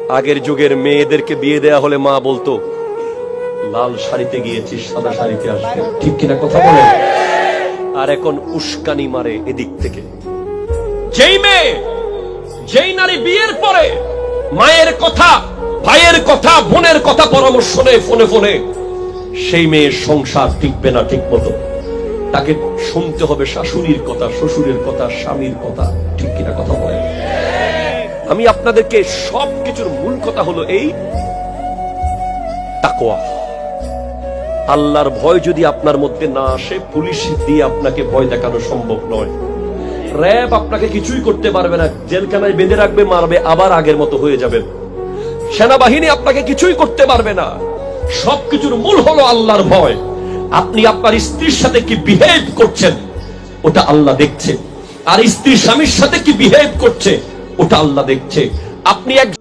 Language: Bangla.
আগের যুগের মেয়েদেরকে বিয়ে দেয়া হলে মা বলতো লাল শাড়িতে গিয়েছিস সাদা শাড়িতে আসবে, ঠিক কিনা কথা বলে? আর এখন উস্কানি মারে এদিক থেকে। যেই মেয়ে যেই নারী বিয়ের পরে মায়ের কথা, ভাইয়ের কথা, বোনের কথা পরামর্শ নেয় ফোনে ফোনে, সেই মেয়ের সংসার টিকবে না ঠিক মতো। তাকে শুনতে হবে শাশুড়ির কথা, শ্বশুরের কথা, স্বামীর কথা, ঠিক কিনা কথা বলে? আমি আপনাদেরকে সবকিছুর মূল কথা হলো এই তাকওয়া। আল্লাহর ভয় যদি আপনার মধ্যে না আসে, পুলিশ দিয়ে আপনাকে ভয় দেখানো সম্ভব নয়। র‍্যাব আপনাকে কিছুই করতে পারবে না, জেলখানায় বেঁধে রাখবে, মারবে, আবার আগের মতো হয়ে যাবেন। সেনাবাহিনী আপনাকে কিছুই করতে পারবে না। সবকিছুর মূল হলো আল্লাহর ভয়। আপনি আপনার স্ত্রীর সাথে কি বিহেভ করছেন ওটা আল্লাহ দেখছে, আর স্ত্রী স্বামীর সাথে কি বিহেভ করছে ওটা আল্লাহ দেখছে। আপনি এক